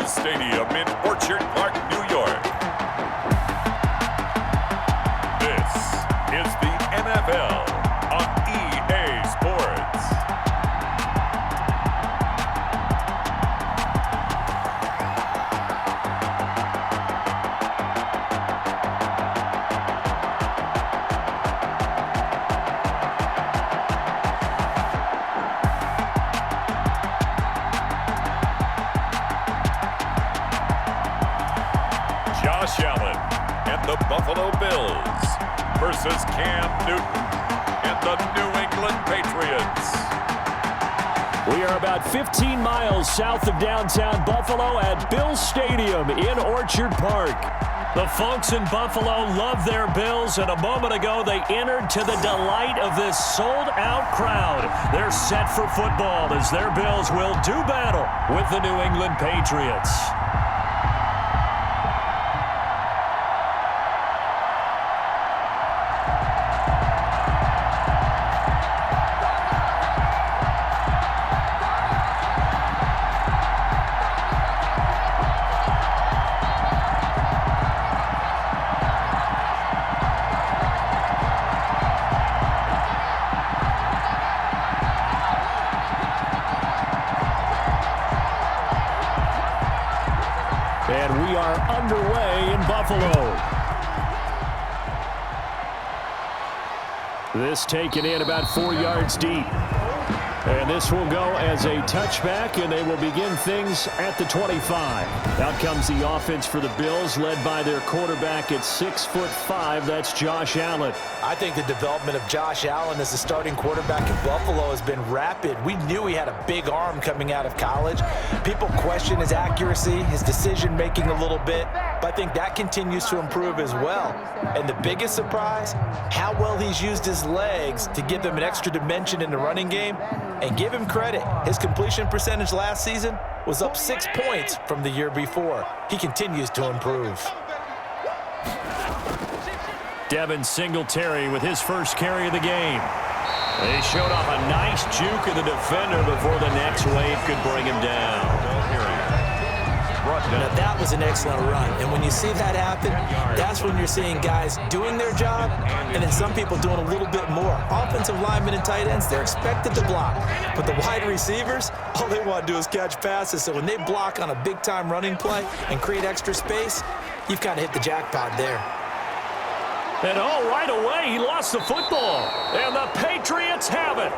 Bills Stadium in Orchard Park, New York. This is the NFL on EA Sports. Josh Allen and the Buffalo Bills versus Cam Newton and the New England Patriots. We are about 15 miles south of downtown Buffalo at Bills Stadium in Orchard Park. The folks in Buffalo love their Bills, and a moment ago they entered to the delight of this sold-out crowd. They're set for football as their Bills will do battle with the New England Patriots. And we are underway in Buffalo. This taken in about 4 yards deep. And this will go as a touchback, and they will begin things at the 25. Out comes the offense for the Bills, led by their quarterback at 6'5". That's Josh Allen. I think the development of Josh Allen as the starting quarterback in Buffalo has been rapid. We knew he had a big arm coming out of college. People question his accuracy, his decision-making a little bit, but I think that continues to improve as well. And the biggest surprise, how well he's used his legs to give him an extra dimension in the running game. And give him credit, his completion percentage last season was up 6 points from the year before. He continues to improve. Devin Singletary with his first carry of the game. They showed off a nice juke of the defender before the next wave could bring him down. Now that was an excellent run, and when you see that happen, that's when you're seeing guys doing their job and then some people doing a little bit more. Offensive linemen and tight ends, they're expected to block, but the wide receivers, all they want to do is catch passes. So when they block on a big-time running play and create extra space, you've kind of hit the jackpot there. And right away, he lost the football, and the Patriots have it.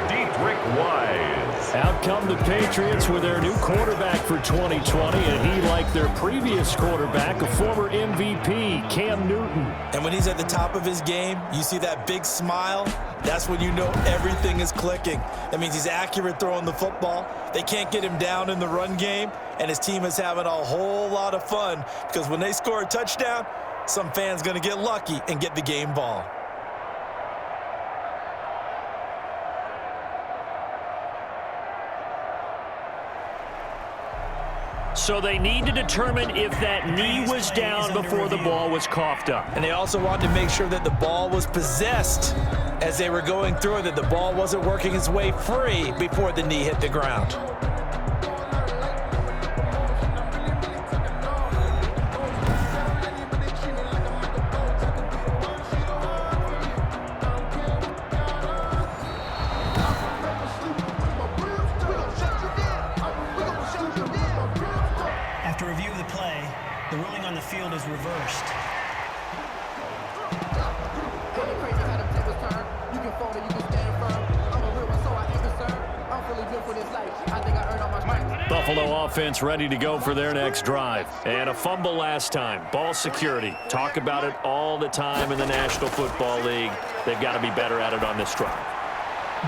Dietrich Wise. Out come the Patriots with their new quarterback for 2020, and he, like their previous quarterback, a former MVP, Cam Newton. And when he's at the top of his game, you see that big smile, that's when you know everything is clicking. That means he's accurate throwing the football. They can't get him down in the run game, and his team is having a whole lot of fun because when they score a touchdown, some fan's going to get lucky and get the game ball. So they need to determine if that knee was down before the ball was coughed up. And they also wanted to make sure that the ball was possessed as they were going through it, that the ball wasn't working its way free before the knee hit the ground. After review of the play, the ruling on the field is reversed. Buffalo offense ready to go for their next drive. And a fumble last time. Ball security. Talk about it all the time in the National Football League. They've got to be better at it on this drive.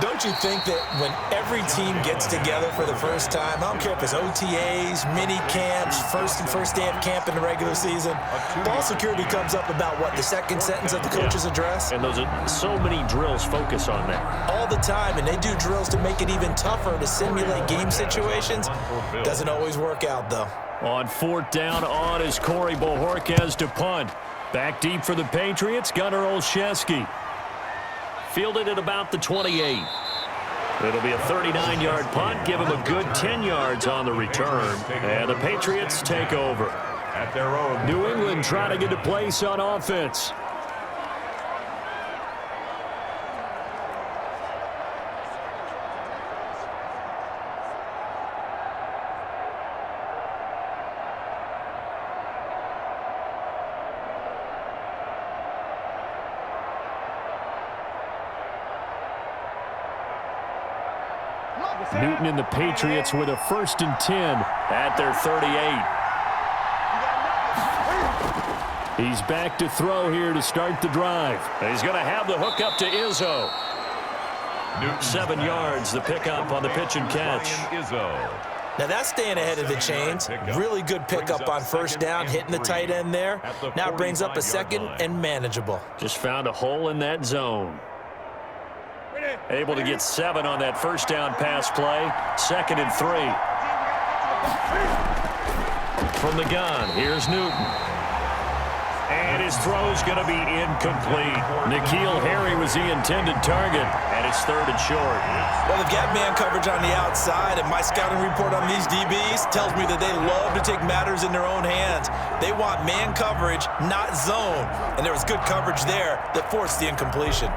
Don't you think that when every team gets together for the first time, I don't care if it's OTAs, mini camps, first day of camp in the regular season, ball security comes up about, what, the second sentence of the coach's address? And those are so many drills focus on that. All the time, and they do drills to make it even tougher to simulate game situations. Doesn't always work out, though. On fourth down on is Corey Bojorquez to punt. Back deep for the Patriots, Gunnar Olszewski. Fielded at about the 28. It'll be a 39-yard punt. Give him a good 10 yards on the return. And the Patriots take over. At their own. New England trying to get a place on offense. Newton and the Patriots with a 1st and 10 at their 38. He's back to throw here to start the drive. He's going to have the hook up to Izzo. 7 yards, the pickup on the pitch and catch. Now that's staying ahead of the chains. Really good pickup on 1st down, hitting the tight end there. Now it brings up a 2nd and manageable. Just found a hole in that zone. Able to get 7 on that 1st down pass play. 2nd and 3. From the gun, here's Newton. And his throw's going to be incomplete. N'Keal Harry was the intended target, and it's 3rd and short. Well, they've got man coverage on the outside, and my scouting report on these DBs tells me that they love to take matters in their own hands. They want man coverage, not zone. And there was good coverage there that forced the incompletion.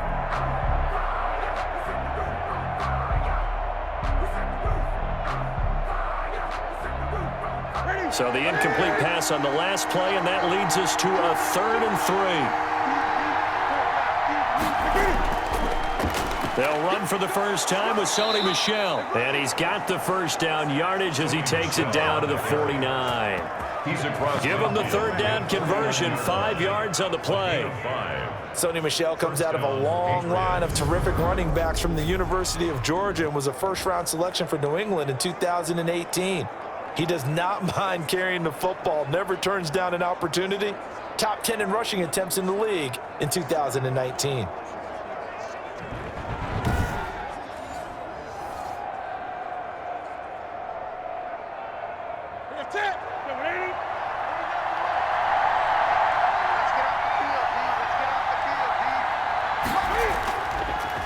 So the incomplete pass on the last play, and that leads us to a 3rd and 3. They'll run for the first time with Sony Michel. And he's got the 1st down yardage as he takes it down to the 49. Give him the 3rd down conversion, 5 yards on the play. Sony Michel comes out of a long line of terrific running backs from the University of Georgia and was a 1st-round selection for New England in 2018. He does not mind carrying the football, never turns down an opportunity. Top 10 in rushing attempts in the league in 2019.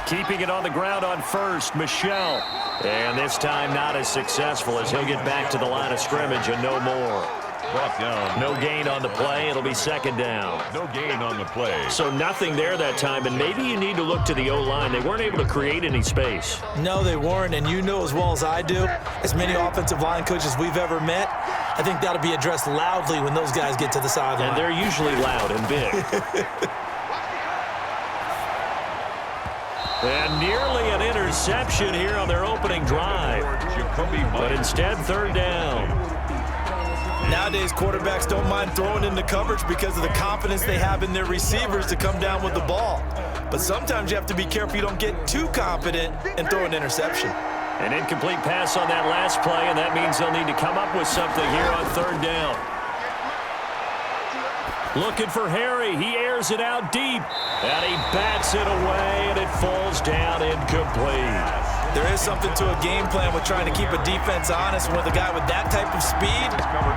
Keeping it on the ground on 1st, Michel. And this time not as successful as he'll get back to the line of scrimmage and no more. Brought down. No gain on the play. It'll be 2nd down. No gain on the play. So nothing there that time, and maybe you need to look to the O-line. They weren't able to create any space. No, they weren't, and you know as well as I do, as many offensive line coaches we've ever met, I think that'll be addressed loudly when those guys get to the sideline. And they're usually loud and big. And nearly an interception here on their opening drive. But instead, 3rd down. Nowadays, quarterbacks don't mind throwing into coverage because of the confidence they have in their receivers to come down with the ball. But sometimes you have to be careful you don't get too confident and throw an interception. An incomplete pass on that last play, and that means they'll need to come up with something here on 3rd down. Looking for Harry. He airs it out deep. And he bats it away, and it falls down incomplete. There is something to a game plan with trying to keep a defense honest. When with a guy with that type of speed,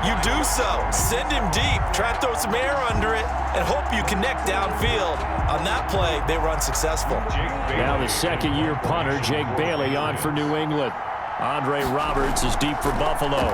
you do so. Send him deep. Try to throw some air under it and hope you connect downfield. On that play, they were unsuccessful. Now the 2nd-year punter, Jake Bailey, on for New England. Andre Roberts is deep for Buffalo.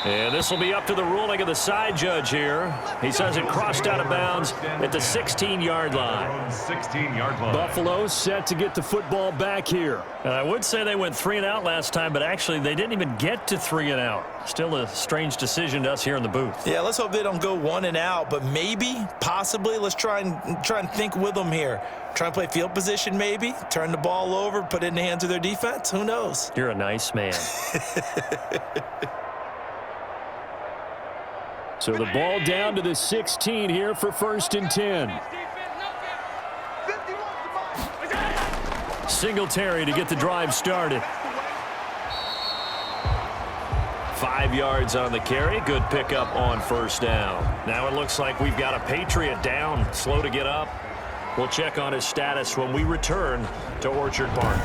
And this will be up to the ruling of the side judge here. He says it crossed out of bounds at the 16-yard line. 16-yard line. Buffalo set to get the football back here. I would say they went 3 and out last time, but actually they didn't even get to 3 and out. Still a strange decision to us here in the booth. Yeah, let's hope they don't go 1 and out, but maybe, possibly, let's try and think with them here. Try and play field position maybe, turn the ball over, put it in the hands of their defense. Who knows? You're a nice man. So the ball down to the 16 here for 1st and 10. Singletary to get the drive started. 5 yards on the carry. Good pickup on 1st down. Now it looks like we've got a Patriot down, slow to get up. We'll check on his status when we return to Orchard Park.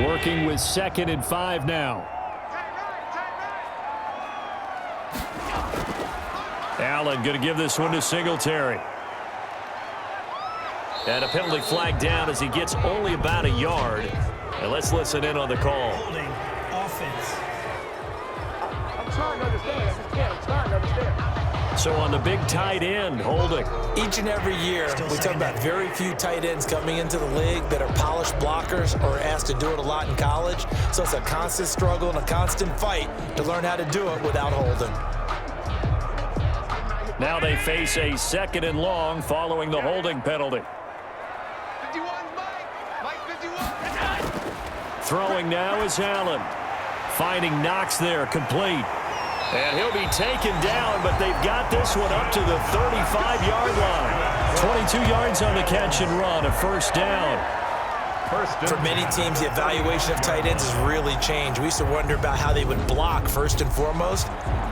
Working with 2nd and 5 now. Allen going to give this one to Singletary. And a penalty flag down as he gets only about a yard. And let's listen in on the call. Holding. Offense. I'm trying to understand. I just can't. I'm trying to understand. So on the big tight end, holding. Each and every year, we talk about very few tight ends coming into the league that are polished blockers or asked to do it a lot in college. So it's a constant struggle and a constant fight to learn how to do it without holding. Now they face a 2nd and long following the holding penalty. 51, Mike 51. Throwing now is Allen. Finding Knox there, complete. And he'll be taken down, but they've got this one up to the 35-yard line. 22 yards on the catch and run, a first down. For many teams, the evaluation of tight ends has really changed. We used to wonder about how they would block first and foremost.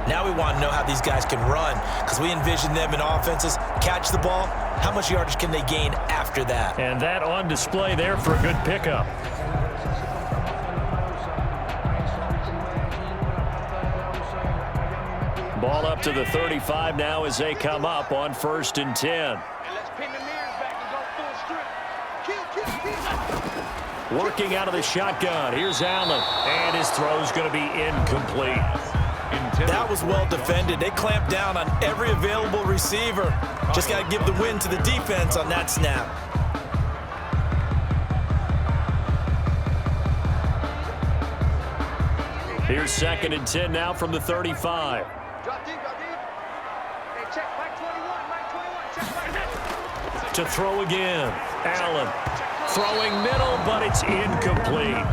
Now we want to know how these guys can run because we envision them in offenses catch the ball. How much yardage can they gain after that? And that on display there for a good pickup. Ball up to the 35 now as they come up on 1st and 10. And let's pin the mirrors back and go full strip. Kill. Working out of the shotgun. Here's Allen. And his throw's going to be incomplete. That was well defended. They clamped down on every available receiver. Just got to give the win to the defense on that snap. Here's 2nd and 10 now from the 35. Drop deep, drop deep. Hey, check Mike 21, check Mike. To throw again. Allen throwing middle, but it's incomplete.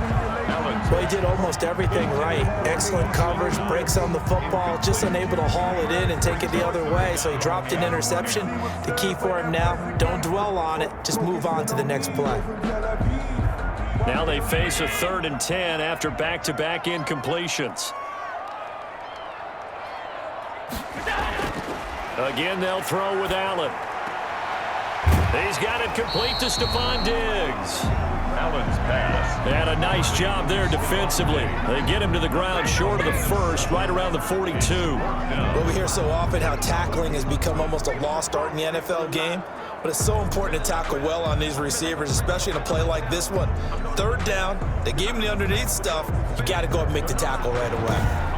Well, he did almost everything right. Excellent coverage, breaks on the football, just unable to haul it in and take it the other way. So he dropped an interception. The key for him now, don't dwell on it. Just move on to the next play. Now they face a 3rd and 10 after back-to-back incompletions. Again, they'll throw with Allen. He's got it complete to Stephon Diggs. Allen's pass. And a nice job there defensively. They get him to the ground short of the 1st, right around the 42. Well, we hear so often how tackling has become almost a lost art in the NFL game. But it's so important to tackle well on these receivers, especially in a play like this one. 3rd down, they gave him the underneath stuff. You got to go up and make the tackle right away.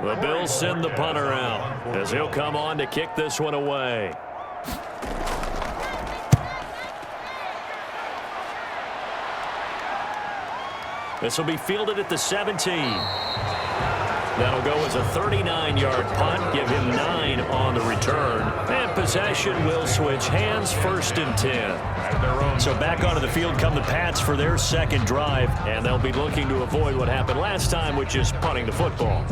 The Bills send the punter out as he'll come on to kick this one away. This will be fielded at the 17. That'll go as a 39-yard punt, give him 9 on the return. And possession will switch hands, 1st and 10. So back onto the field come the Pats for their 2nd drive, and they'll be looking to avoid what happened last time, which is punting the football.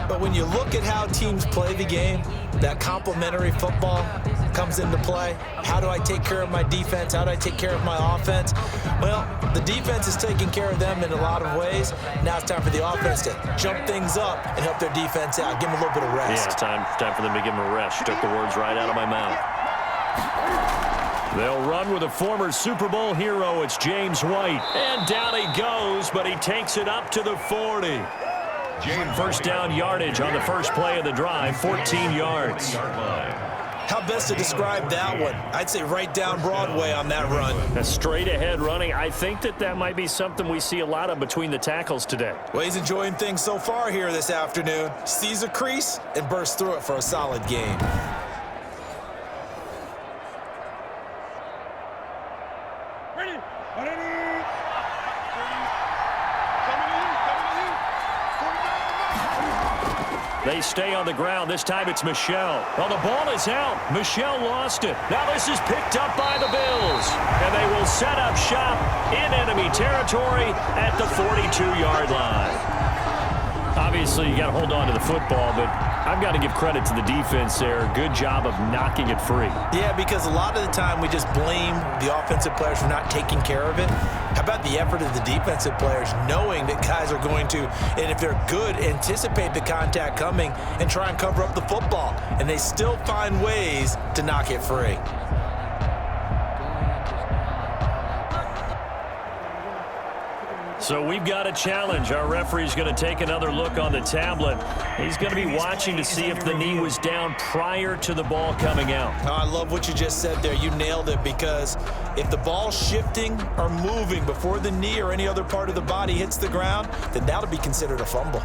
But when you look at how teams play the game, that complementary football comes into play. How do I take care of my defense? How do I take care of my offense? Well, the defense is taking care of them in a lot of ways. Now it's time for the offense to jump things up and help their defense out. Give them a little bit of rest. Yeah, time for them to give them a rest. You took the words right out of my mouth. They'll run with a former Super Bowl hero. It's James White. And down he goes, but he takes it up to the 40. First down yardage on the first play of the drive, 14 yards. How best to describe that one? I'd say right down Broadway on that run. A straight ahead running. I think that might be something we see a lot of between the tackles today. Well, he's enjoying things so far here this afternoon. Sees a crease and bursts through it for a solid game. They stay on the ground. This time it's Michel. Well, the ball is out. Michel lost it. Now this is picked up by the Bills. And they will set up shop in enemy territory at the 42-yard line. Obviously, you got to hold on to the football, but I've got to give credit to the defense there. Good job of knocking it free. Yeah, because a lot of the time we just blame the offensive players for not taking care of it. How about the effort of the defensive players knowing that guys are going to, and if they're good, anticipate the contact coming and try and cover up the football. And they still find ways to knock it free. So we've got a challenge. Our referee's going to take another look on the tablet. He's going to be watching to see if the knee was down prior to the ball coming out. Oh, I love what you just said there. You nailed it, because if the ball's shifting or moving before the knee or any other part of the body hits the ground, then that'll be considered a fumble.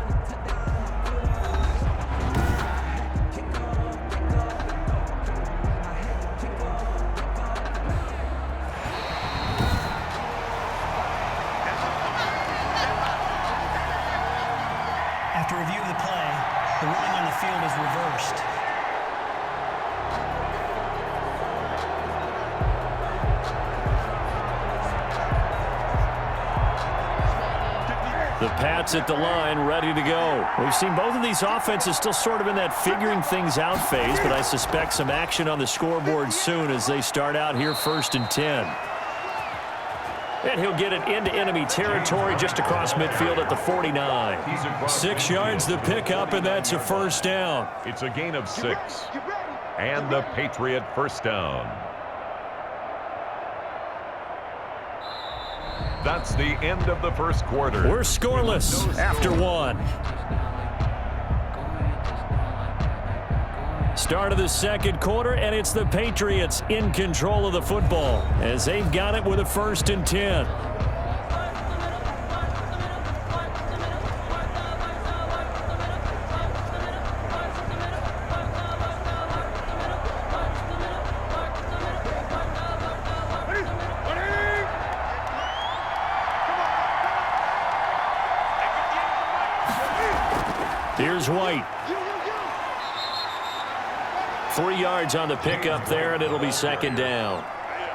After review of the play, the ruling on the field is reversed. The Pats at the line, ready to go. We've seen both of these offenses still sort of in that figuring things out phase, but I suspect some action on the scoreboard soon as they start out here 1st and 10. And he'll get it into enemy territory just across midfield at the 49. 6 yards the pickup, and that's a first down. It's a gain of 6. And the Patriot first down. That's the end of the first quarter. We're scoreless after 1. Start of the second quarter, and it's the Patriots in control of the football as they've got it with a 1st and 10. Here's White. 3 yards on the pickup there, and it'll be 2nd down.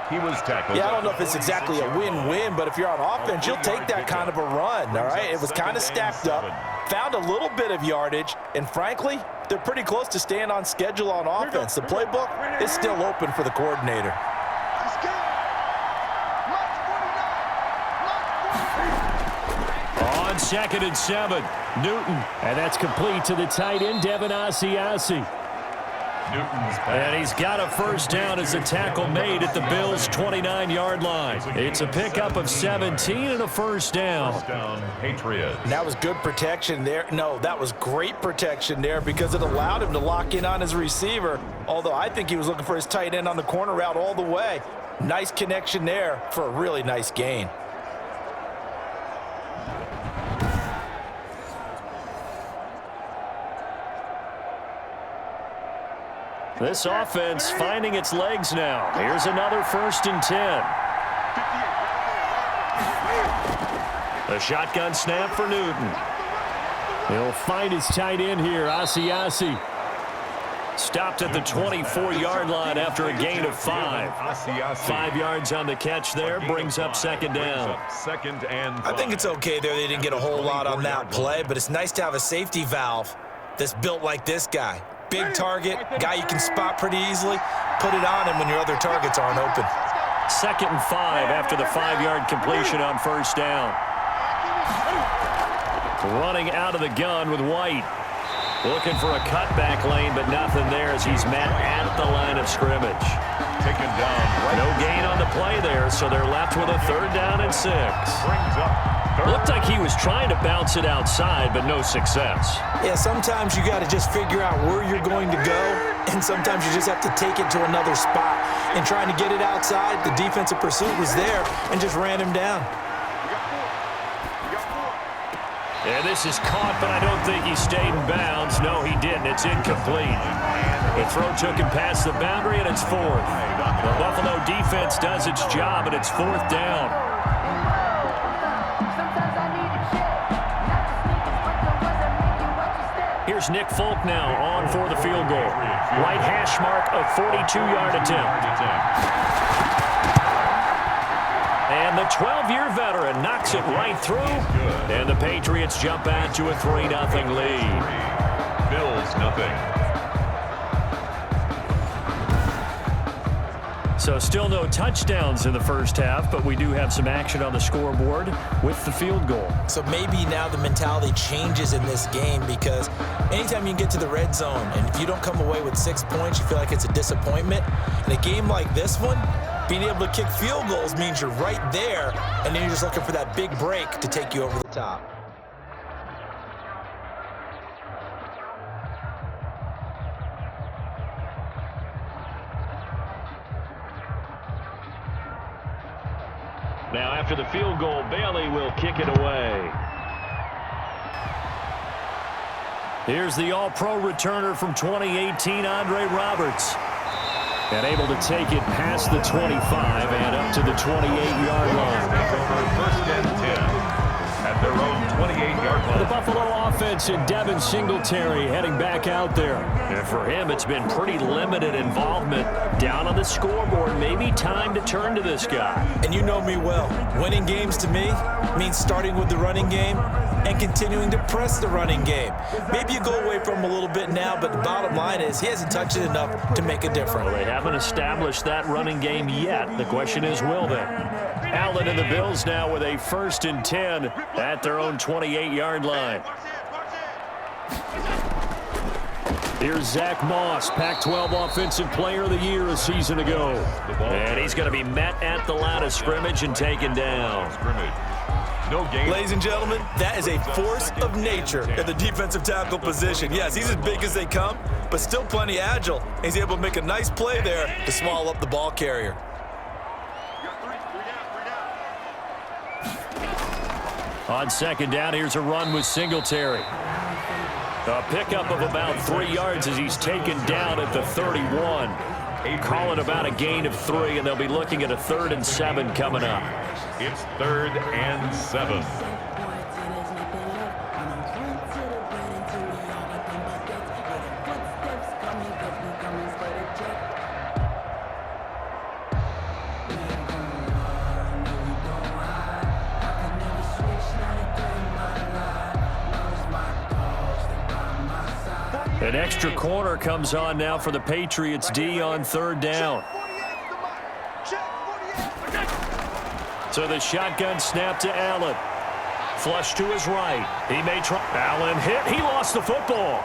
He was tackled. Yeah, I don't know if it's exactly a win-win, but if you're on offense, you'll take that kind of a run, all right? It was kind of stacked up, found a little bit of yardage, and frankly, they're pretty close to staying on schedule on offense. The playbook is still open for the coordinator. On 2nd and 7, Newton, and that's complete to the tight end, Devin Asiasi. And he's got a first down as the tackle made at the Bills' 29-yard line. It's a pickup of 17 and a first down. Patriots. And that was good protection there. No, that was great protection there because it allowed him to lock in on his receiver, although I think he was looking for his tight end on the corner route all the way. Nice connection there for a really nice gain. This offense finding its legs now. Here's another 1st and 10. A shotgun snap for Newton. He'll find his tight end here, Asiasi. Stopped at the 24-yard line after a gain of 5. 5 yards on the catch there, brings up 2nd down. I think it's okay there. They didn't get a whole lot on that play, but it's nice to have a safety valve that's built like this guy. Big target, guy you can spot pretty easily. Put it on him when your other targets aren't open. 2nd and 5 after the 5-yard completion on 1st down. Running out of the gun with White. Looking for a cutback lane, but nothing there as he's met at the line of scrimmage. Taken down. No gain on the play there, so they're left with a 3rd down and 6. Brings up. Looked like he was trying to bounce it outside, but no success. Yeah, sometimes you got to just figure out where you're going to go, and sometimes you just have to take it to another spot. And trying to get it outside, the defensive pursuit was there and just ran him down. Yeah, this is caught, but I don't think he stayed in bounds. No, he didn't. It's incomplete. The throw took him past the boundary, and it's 4th. The Buffalo defense does its job, and it's 4th down. Here's Nick Folk now on for the field goal. Right hash mark, a 42-yard attempt. And the 12-year veteran knocks it right through. And the Patriots jump out to a 3-0 lead. Bills 0. So still no touchdowns in the first half, but we do have some action on the scoreboard with the field goal. So maybe now the mentality changes in this game, because anytime you can get to the red zone and if you don't come away with 6 points, you feel like it's a disappointment. In a game like this one, being able to kick field goals means you're right there, and then you're just looking for that big break to take you over the top. Now after the field goal, Bailey will kick it away. Here's the All-Pro returner from 2018, Andre Roberts. And able to take it past the 25 and up to the 28-yard line. First and 10 at their own 28-yard line. The Buffalo offense and Devin Singletary heading back out there. And for him, it's been pretty limited involvement down on the scoreboard. Maybe time to turn to this guy. And you know me well. Winning games to me means starting with the running game and continuing to press the running game. Maybe you go away from him a little bit now, but the bottom line is he hasn't touched it enough to make a difference. Well, they haven't established that running game yet. The question is, will they? Allen and the Bills now with a 1st and 10 at their own 28-yard line. Here's Zach Moss, Pac-12 Offensive Player of the Year a season ago. And he's going to be met at the line of scrimmage and taken down. No game. Ladies and gentlemen, that is a force of nature in the defensive tackle position. Yes, he's as big as they come, but still plenty agile. He's able to make a nice play there to swallow up the ball carrier. On 2nd down, here's a run with Singletary. A pickup of about 3 yards as he's taken down at the 31. Calling about a gain of 3, and they'll be looking at a 3rd and 7 coming up. It's 3rd and 7. An extra corner comes on now for the Patriots D on 3rd down. So the shotgun snap to Allen. Flush to his right. He may try. Allen hit. He lost the football.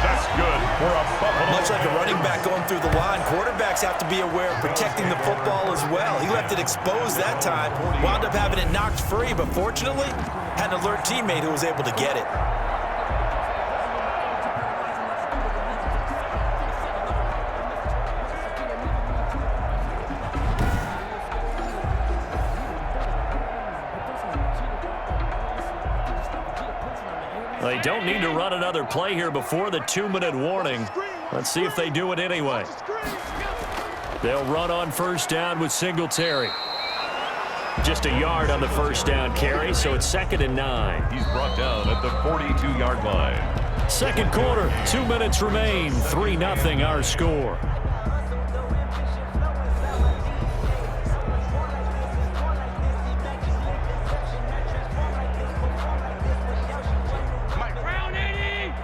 That's good for a Buffalo. Much like a running back going through the line, quarterbacks have to be aware of protecting the football as well. He left it exposed that time, wound up having it knocked free, but fortunately, had an alert teammate who was able to get it. They don't need to run another play here before the 2-minute warning. Let's see if they do it anyway. They'll run on 1st down with Singletary. Just a yard on the 1st down carry, so it's 2nd and 9. He's brought down at the 42-yard line. 2nd quarter, 2 minutes remain. 3-0 our score.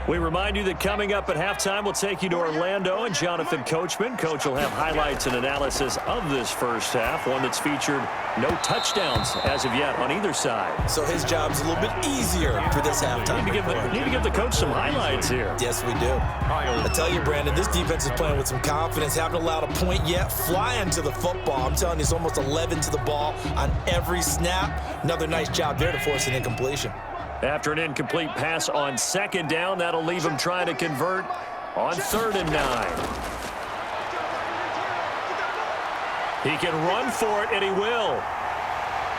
We remind you that coming up at halftime, we'll take you to Orlando and Jonathan Coachman. Coach will have highlights and analysis of this first half, one that's featured no touchdowns as of yet on either side. So his job's a little bit easier for this halftime. Need to give the coach some highlights here. Yes, we do. I tell you, Brandon, this defense is playing with some confidence. Haven't allowed a point yet. Flying to the football. I'm telling you, it's almost 11 to the ball on every snap. Another nice job there to force an incompletion. After an incomplete pass on 2nd down, that'll leave him trying to convert on 3rd and 9. He can run for it, and he will.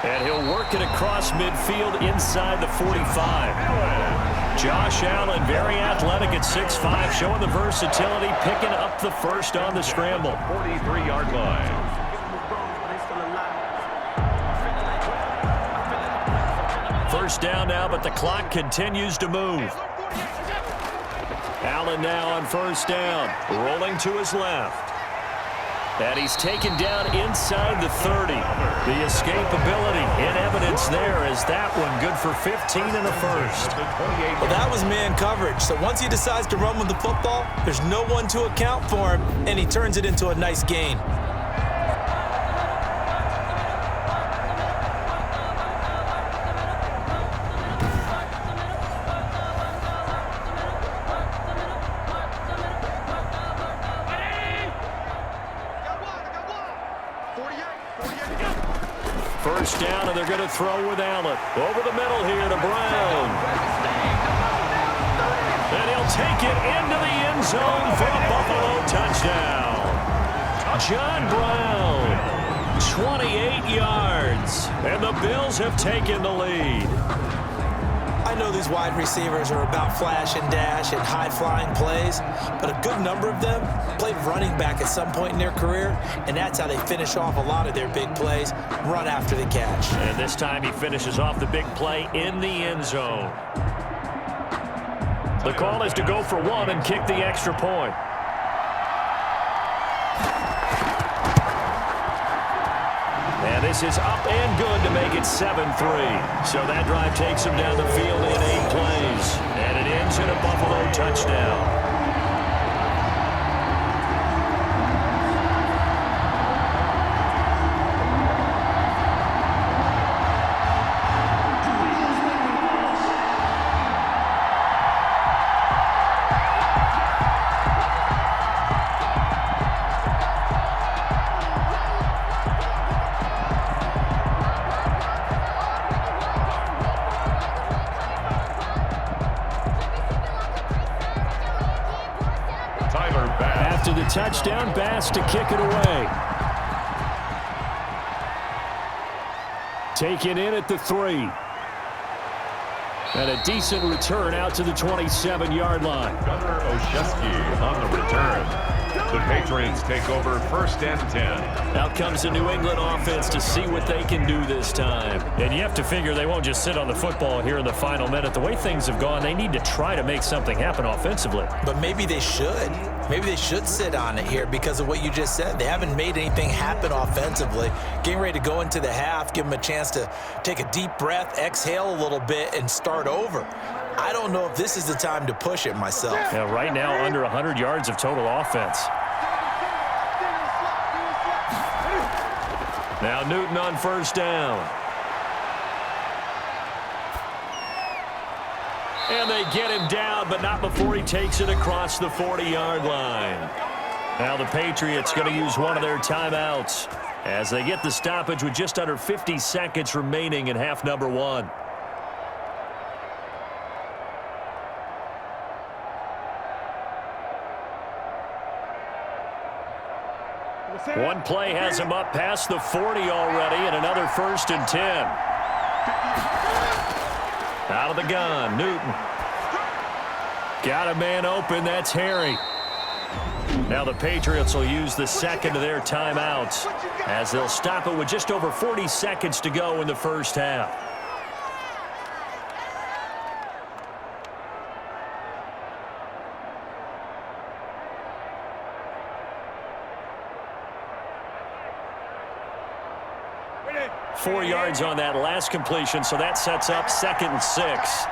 And he'll work it across midfield inside the 45. Josh Allen, very athletic at 6'5", showing the versatility, picking up the 1st on the scramble. 43-yard line. First down now, but the clock continues to move. Allen now on 1st down, rolling to his left. And he's taken down inside the 30. The escapability in evidence there as that one good for 15 in the first. Well, that was man coverage. So once he decides to run with the football, there's no one to account for him, and he turns it into a nice gain. First down, and they're going to throw with Allen. Over the middle here to Brown. And he'll take it into the end zone for a Buffalo touchdown. John Brown, 28 yards. And the Bills have taken the lead. I know these wide receivers are about flash and dash and high-flying plays, but a good number of them played running back at some point in their career, and that's how they finish off a lot of their big plays, run after the catch. And this time he finishes off the big play in the end zone. The call is to go for one and kick the extra point. And this is up and good to make it 7-3. So that drive takes him down the field in 8 plays. And it ends in a Buffalo touchdown. After the touchdown, Bass to kick it away. Taken in at the 3. And a decent return out to the 27-yard line. Gunnar Olszewski on the return. The Patriots take over 1st and 10. Out comes the New England offense to see what they can do this time. And you have to figure they won't just sit on the football here in the final minute. The way things have gone, they need to try to make something happen offensively. But maybe they should. Maybe they should sit on it here because of what you just said. They haven't made anything happen offensively. Getting ready to go into the half, give them a chance to take a deep breath, exhale a little bit, and start over. I don't know if this is the time to push it myself. Yeah, right now, under 100 yards of total offense. Now Newton on first down. And they get him down, but not before he takes it across the 40-yard line. Now the Patriots going to use one of their timeouts as they get the stoppage with just under 50 seconds remaining in half number 1. One play has him up past the 40 already, and another 1st and 10. Out of the gun, Newton. Got a man open, that's Harry. Now the Patriots will use the second of their timeouts as they'll stop it with just over 40 seconds to go in the first half. Ready. 4 yards on that last completion, so that sets up 2nd and 6.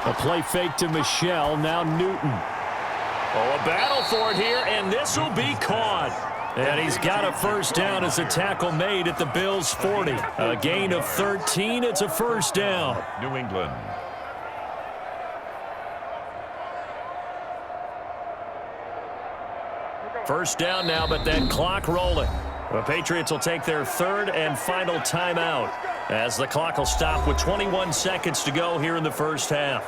A play fake to Michelle, now Newton. Oh, a battle for it here, and this will be caught. And he's got a first down as a tackle made at the Bills' 40. A gain of 13, it's a first down. New England. First down now, but that clock rolling. The Patriots will take their 3rd and final timeout as the clock will stop with 21 seconds to go here in the first half.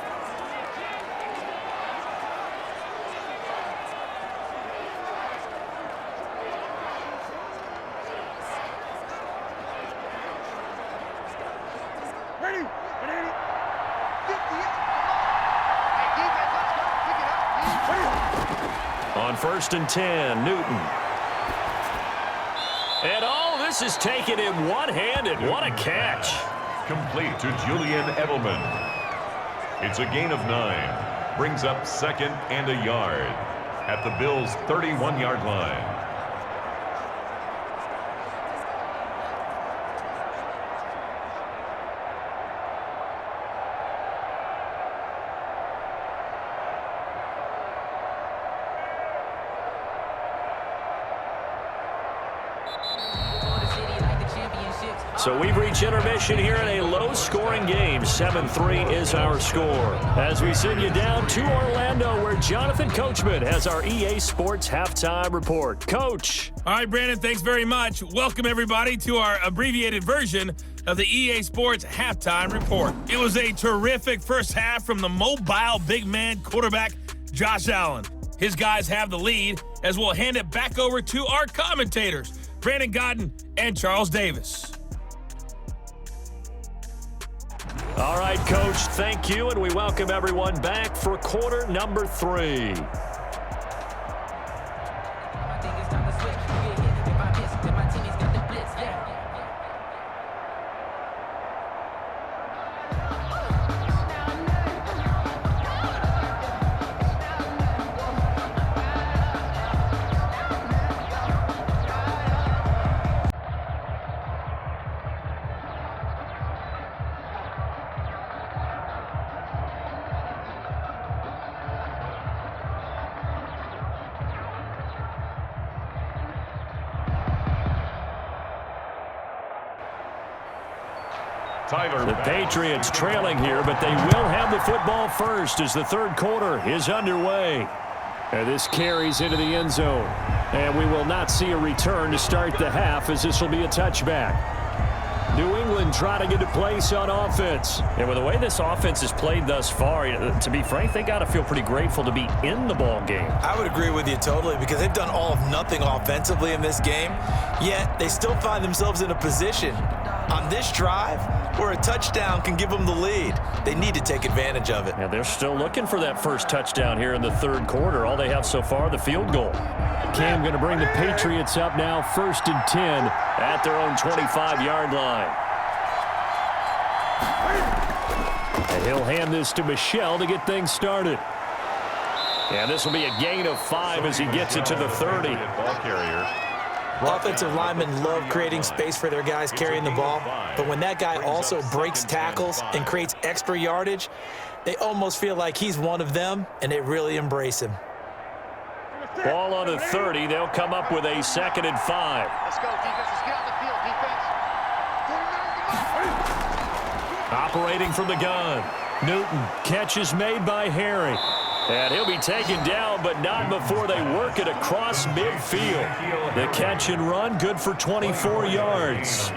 Ready. Ready. 58. Hey, defense, let's go. Pick it up. On 1st and 10, Newton. And this is taken in one-handed. What a catch. Complete to Julian Edelman. It's a gain of 9. Brings up 2nd and a yard. at the Bills' 31-yard line. So we've reached intermission here in a low-scoring game. 7-3 is our score. As we send you down to Orlando, where Jonathan Coachman has our EA Sports Halftime Report. Coach. All right, Brandon, thanks very much. Welcome, everybody, to our abbreviated version of the EA Sports Halftime Report. It was a terrific first half from the mobile big man quarterback, Josh Allen. His guys have the lead, as we'll hand it back over to our commentators, Brandon Godden and Charles Davis. All right, Coach, thank you, and we welcome everyone back for quarter number 3. The Patriots trailing here, but they will have the football first as the third quarter is underway. And this carries into the end zone. And we will not see a return to start the half, as this will be a touchback. New England trying to get a place on offense. And with the way this offense has played thus far, to be frank, they got to feel pretty grateful to be in the ball game. I would agree with you totally, because they've done all of nothing offensively in this game, yet they still find themselves in a position on this drive where a touchdown can give them the lead. They need to take advantage of it. Yeah, they're still looking for that first touchdown here in the third quarter. All they have so far, the field goal. Cam going to bring the Patriots up now, 1st and 10 at their own 25-yard line. And he'll hand this to Michelle to get things started. And this will be a gain of 5 as he gets it to the 30. Ball carrier. Offensive linemen love creating space for their guys carrying the ball, but when that guy also breaks tackles and creates extra yardage, they almost feel like he's one of them, and they really embrace him. Ball on the 30. They'll come up with a 2nd and 5. Let's go, defense. Let's get on the field, defense. Operating from the gun. Newton. Catch is made by Harry. And he'll be taken down, but not before they work it across midfield. The catch and run, good for 24 yards.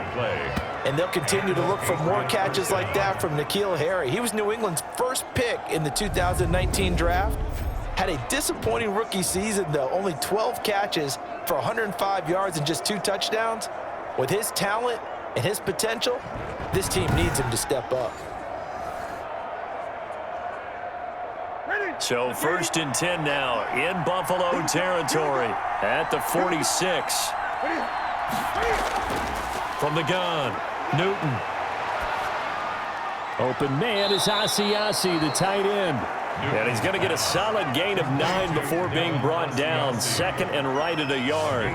And they'll continue to look for more catches like that from N'Keal Harry. He was New England's first pick in the 2019 draft. Had a disappointing rookie season, though. Only 12 catches for 105 yards and just 2 touchdowns. With his talent and his potential, this team needs him to step up. So 1st and 10 now in Buffalo territory at the 46. From the gun, Newton. Open man is Asiasi, the tight end. And he's going to get a solid gain of 9 before being brought down. 2nd and right at a yard.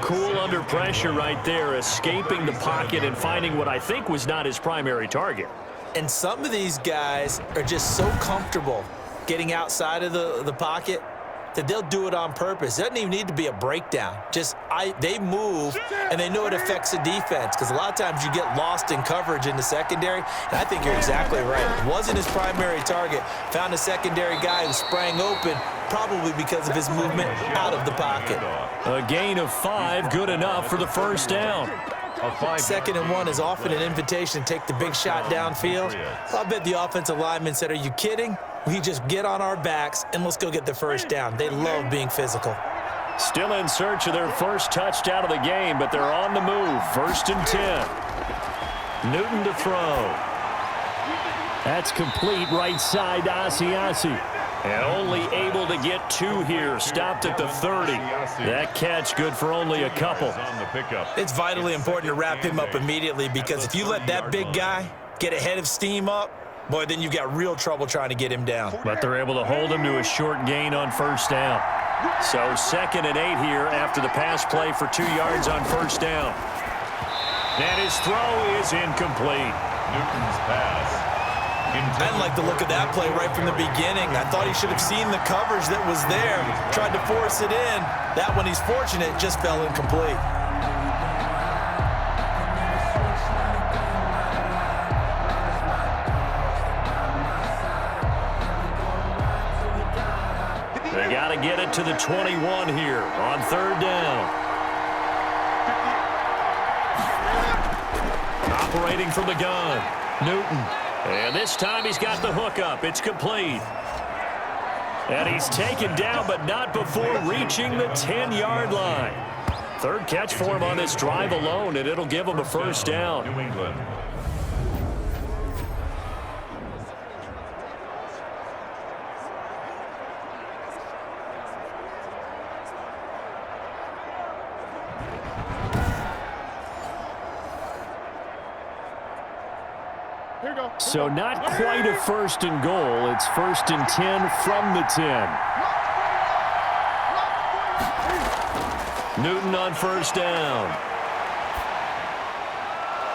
Cool under pressure right there, escaping the pocket and finding what I think was not his primary target. And some of these guys are just so comfortable getting outside of the pocket that they'll do it on purpose. It doesn't even need to be a breakdown. They move, and they know it affects the defense, because a lot of times you get lost in coverage in the secondary, and I think you're exactly right. Wasn't his primary target. Found a secondary guy who sprang open, probably because of his movement out of the pocket. A gain of 5, good enough for the first down. 2nd and 1 is often an invitation to take the big shot downfield. I bet the offensive lineman said, "Are you kidding? We just get on our backs and let's go get the first down." They love being physical. Still in search of their first touchdown of the game, but they're on the move. 1st and 10. Newton to throw. That's complete right side to Asiasi. And only able to get 2 here. Stopped at the 30. That catch good for only a couple. It's vitally important to wrap him up immediately, because if you let that big guy get a head of steam up, boy, then you've got real trouble trying to get him down. But they're able to hold him to a short gain on first down. So 2nd and 8 here after the pass play for 2 yards on first down. And his throw is incomplete. Newton's pass. I didn't like the look of that play right from the beginning. I thought he should have seen the coverage that was there, tried to force it in. That one, he's fortunate, just fell incomplete. They got to get it to the 21 here on 3rd down. Operating from the gun, Newton. And this time he's got the hook up. It's complete. And he's taken down, but not before reaching the 10-yard line. 3rd catch for him on this drive alone, and it'll give him a first down. New England. So not quite a 1st and goal. It's 1st and 10 from the 10. Newton on first down.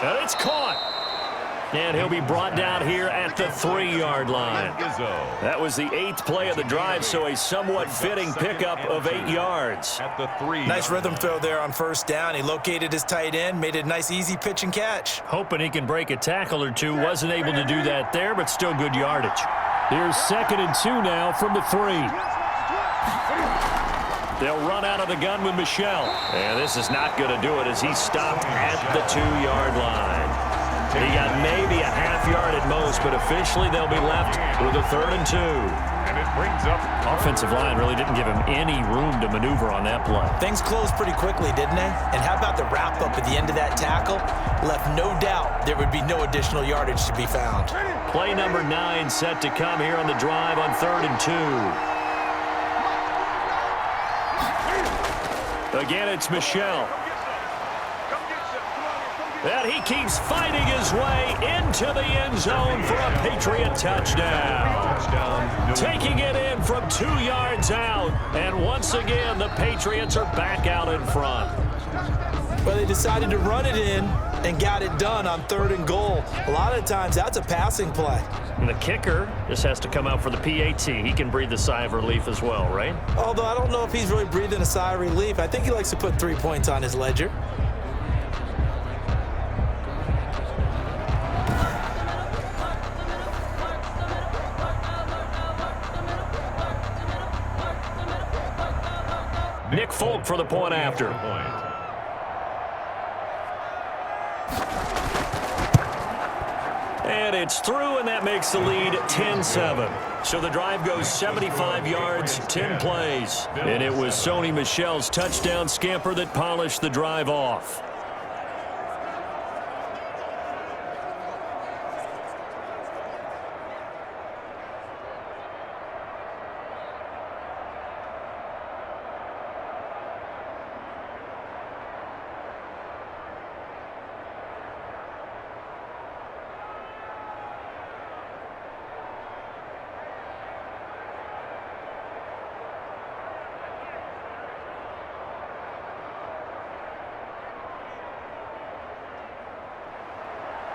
And it's caught. And he'll be brought down here at the 3-yard line. That was the 8th play of the drive, so a somewhat fitting pickup of 8 yards. At the 3. Nice rhythm throw there on first down. He located his tight end, made it a nice easy pitch and catch. Hoping he can break a tackle or two. Wasn't able to do that there, but still good yardage. Here's 2nd and 2 now from the 3. They'll run out of the gun with Michel. And this is not going to do it as he's stopped at the 2-yard line. He got maybe a half yard at most, but officially they'll be left with a 3rd and 2. And it brings up Offensive line really didn't give him any room to maneuver on that play. Things closed pretty quickly, didn't they? And how about the wrap-up at the end of that tackle? Left no doubt there would be no additional yardage to be found. Play number 9 set to come here on the drive on 3rd and 2. Again, it's Michel. And he keeps fighting his way into the end zone for a Patriot touchdown. Taking it in from 2 yards out. And once again, the Patriots are back out in front. Well, they decided to run it in and got it done on 3rd and goal. A lot of times, that's a passing play. And the kicker just has to come out for the PAT. He can breathe a sigh of relief as well, right? Although I don't know if he's really breathing a sigh of relief. I think he likes to put 3 points on his ledger. Nick Folk for the point after. And it's through, and that makes the lead 10-7. So the drive goes 75 yards, 10 plays. And it was Sony Michel's touchdown scamper that polished the drive off.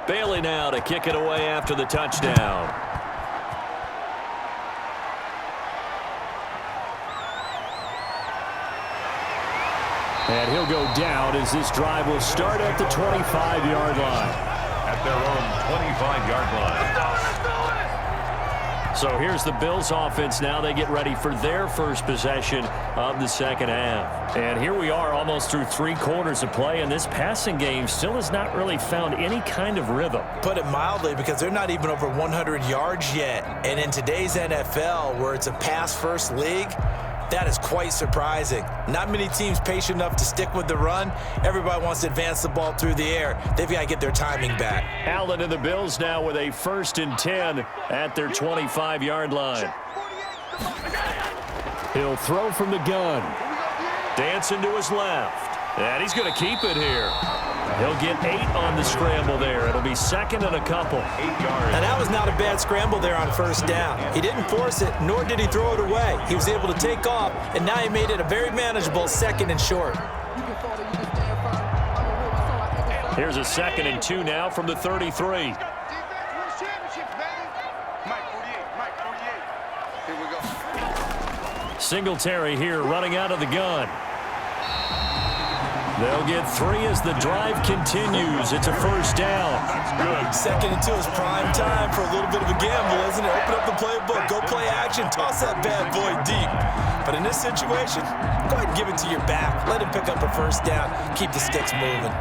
Bailey now to kick it away after the touchdown. And he'll go down as this drive will start at the 25-yard line. At their own 25-yard line. So here's the Bills offense now. They get ready for their first possession of the second half. And here we are almost through 3 quarters of play, and this passing game still has not really found any kind of rhythm. Put it mildly, because they're not even over 100 yards yet. And in today's NFL, where it's a pass-first league, that is quite surprising. Not many teams patient enough to stick with the run. Everybody wants to advance the ball through the air. They've got to get their timing back. Allen and the Bills now with a 1st and 10 at their 25-yard line. He'll throw from the gun. Dancing to his left. And he's going to keep it here. He'll get 8 on the scramble there. It'll be second and a couple. 8 yards. And that was not a bad scramble there on first down. He didn't force it, nor did he throw it away. He was able to take off, and now he made it a very manageable second and short. Here's a 2nd and 2 now from the 33. Singletary here running out of the gun. They'll get 3 as the drive continues. It's a first down. That's good. 2nd and 2 is prime time for a little bit of a gamble, isn't it? Open up the playbook, go play action, toss that bad boy deep. But in this situation, go ahead and give it to your back. Let him pick up a first down. Keep the sticks moving.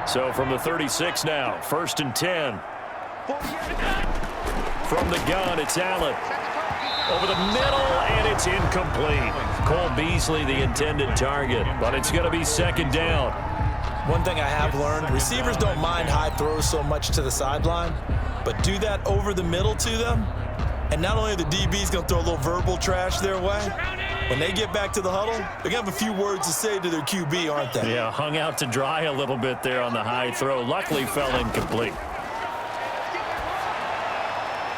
So from the 36 now, 1st and 10. From the gun, it's Allen. Over the middle, and it's incomplete. Cole Beasley, the intended target, but it's going to be 2nd down. One thing I have learned, receivers don't mind high throws so much to the sideline, but do that over the middle to them, and not only are the DBs going to throw a little verbal trash their way, when they get back to the huddle, they're going to have a few words to say to their QB, aren't they? Yeah, hung out to dry a little bit there on the high throw. Luckily fell incomplete.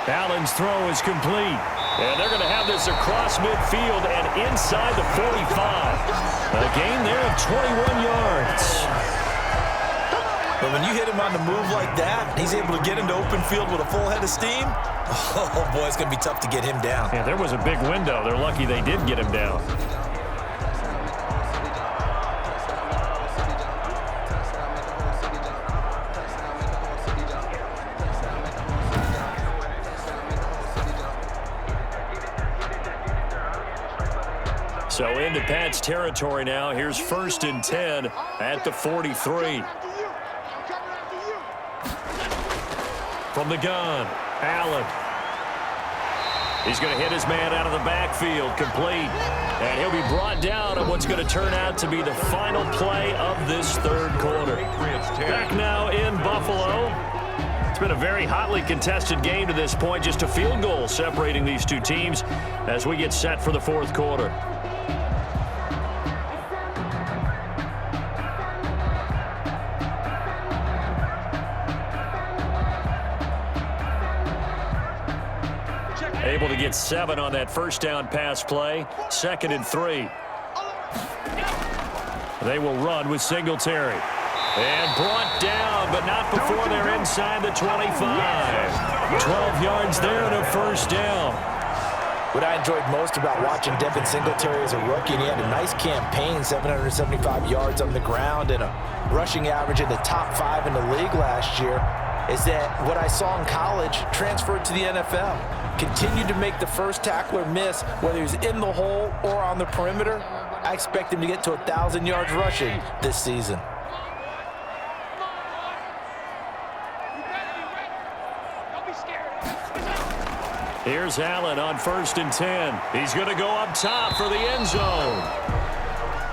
Allen's throw is complete. And they're going to have this across midfield and inside the 45. A gain there of 21 yards. But when you hit him on the move like that, he's able to get into open field with a full head of steam. Oh, boy, it's going to be tough to get him down. Yeah, there was a big window. They're lucky they did get him down. So into Pat's territory now. Here's 1st and 10 at the 43. From the gun, Allen. He's going to hit his man out of the backfield, complete. And he'll be brought down on what's going to turn out to be the final play of this 3rd quarter. Back now in Buffalo. It's been a very hotly contested game to this point. Just a field goal separating these two teams as we get set for the 4th quarter. Able to get 7 on that first down pass play. 2nd and 3. They will run with Singletary. And brought down, but not before they're inside the 25. 12 yards there and a first down. What I enjoyed most about watching Devin Singletary as a rookie, and he had a nice campaign, 775 yards on the ground and a rushing average in the top 5 in the league last year, is that what I saw in college transferred to the NFL. Continued to make the first tackler miss, whether he's in the hole or on the perimeter. I expect him to get to 1,000 yards rushing this season. Here's Allen on 1st and 10. He's going to go up top for the end zone.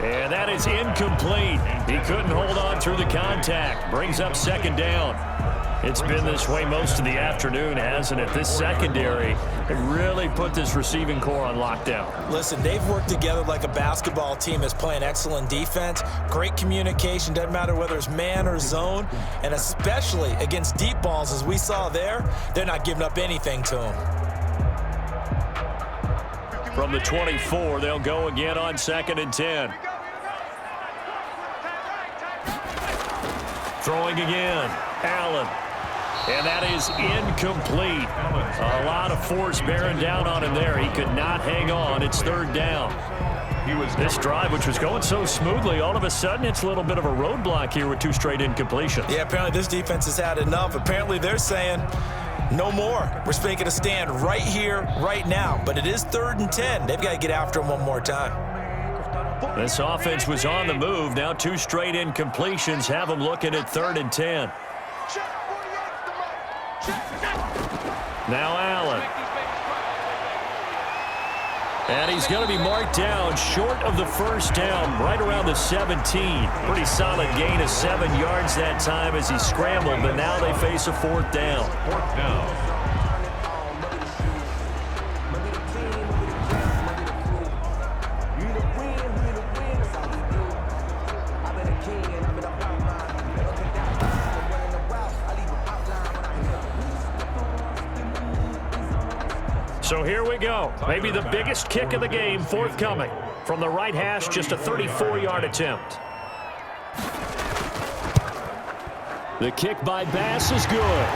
And that is incomplete. He couldn't hold on through the contact. Brings up 2nd down. It's been this way most of the afternoon, hasn't it? This secondary really put this receiving core on lockdown. Listen, they've worked together like a basketball team that's playing excellent defense. Great communication, doesn't matter whether it's man or zone. And especially against deep balls, as we saw there, they're not giving up anything to them. From the 24, they'll go again on 2nd and 10. Throwing again, Allen. And that is incomplete. A lot of force bearing down on him there. He could not hang on. It's 3rd down. This drive, which was going so smoothly, all of a sudden it's a little bit of a roadblock here with 2 straight incompletions. Yeah, apparently this defense has had enough. Apparently they're saying, no more. We're making a stand right here, right now. But it is 3rd and 10. They've got to get after him one more time. This offense was on the move. Now 2 straight incompletions have them looking at 3rd and 10. Now Allen. And he's going to be marked down short of the first down, right around the 17. Pretty solid gain of 7 yards that time as he scrambled, but now they face a 4th down. 4th down. here we go. Maybe the biggest kick of the game forthcoming. From the right hash, just a 34-yard attempt. The kick by Bass is good.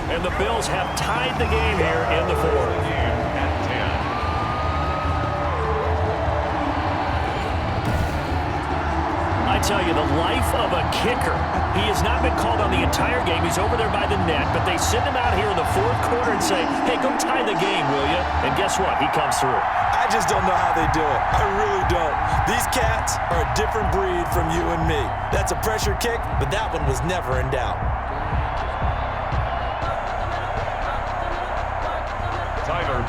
And the Bills have tied the game here in the fourth. I tell you, the life of a kicker. He has not been called on the entire game. He's over there by the net, but they send him out here in the fourth quarter and say, hey, go tie the game, will you? And guess what? He comes through. I just don't know how they do it. I really don't. These cats are a different breed from you and me. That's a pressure kick, but that one was never in doubt.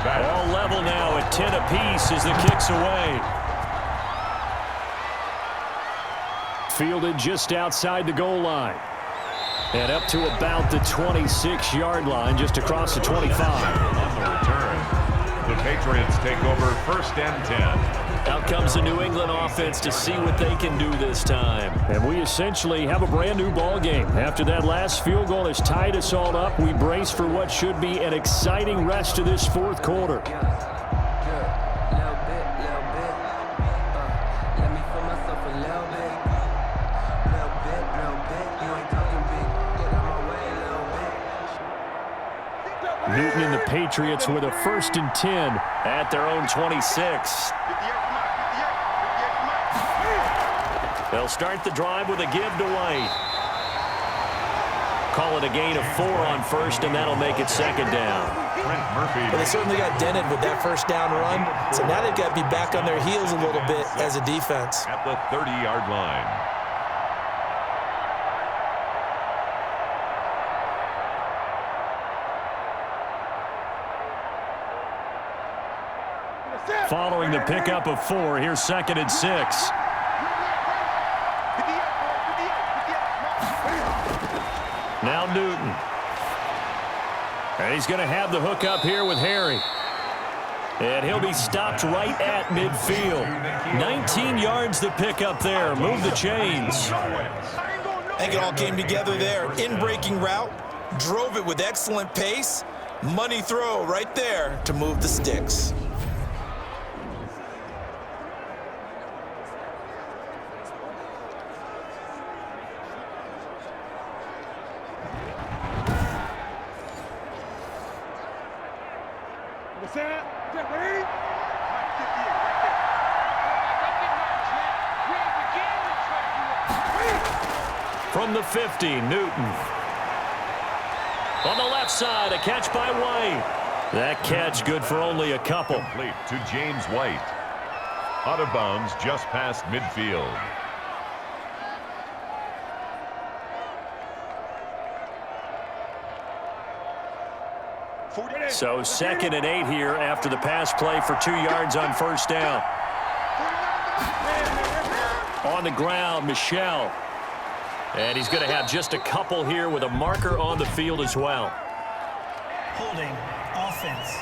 All level now at 10 apiece as the kick's away. Fielded just outside the goal line. And up to about the 26-yard line, just across the 25. On the return, the Patriots take over 1st and 10. Out comes the New England offense to see what they can do this time. And we essentially have a brand new ball game. After that last field goal has tied us all up, we brace for what should be an exciting rest of this fourth quarter. Newton and the Patriots with a 1st and 10 at their own 26. They'll start the drive with a give to White. Call it a gain of 4 on 1st, and that'll make it 2nd down. Well, they certainly got dented with that 1st down run, so now they've got to be back on their heels a little bit as a defense. At the 30-yard line. Following the pickup of 4, here's 2nd and 6. Now Newton. And he's going to have the hook up here with Harry. And he'll be stopped right at midfield. 19 yards to pick up there. Move the chains. I think it all came together there. In-breaking route. Drove it with excellent pace. Money throw right there to move the sticks. From the 50, Newton. On the left side, a catch by White. That catch good for only a couple. Complete to James White. Out of bounds just past midfield. So 2nd and 8 here after the pass play for 2 yards on 1st down. On the ground, Michel. And he's going to have just a couple here with a marker on the field as well. Holding, offense.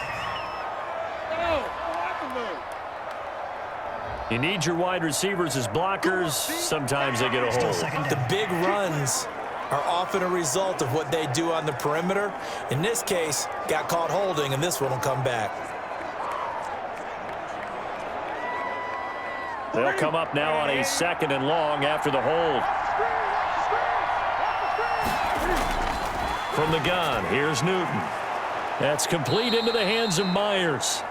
You need your wide receivers as blockers. Sometimes they get a hold. The big runs are often a result of what they do on the perimeter. In this case, got caught holding, and this one will come back. They'll come up now on a 2nd and long after the hold. From the gun, here's Newton. That's complete into the hands of Myers.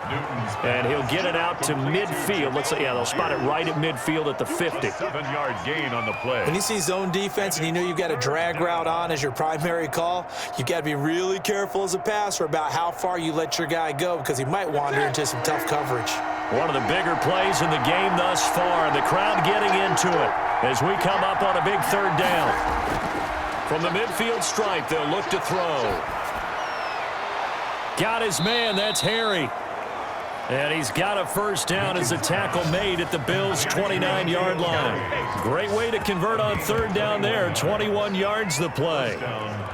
And he'll get it out to midfield. Looks like, yeah, they'll spot it right at midfield at the 50. 7-yard gain on the play. When you see zone defense and you know you've got a drag route on as your primary call, you've got to be really careful as a passer about how far you let your guy go because he might wander into some tough coverage. One of the bigger plays in the game thus far. The crowd getting into it as we come up on a big 3rd down. From the midfield stripe, they'll look to throw. Got his man, that's Harry. And he's got a 1st down as a tackle made at the Bills' 29-yard line. Great way to convert on 3rd down there. 21 yards the play.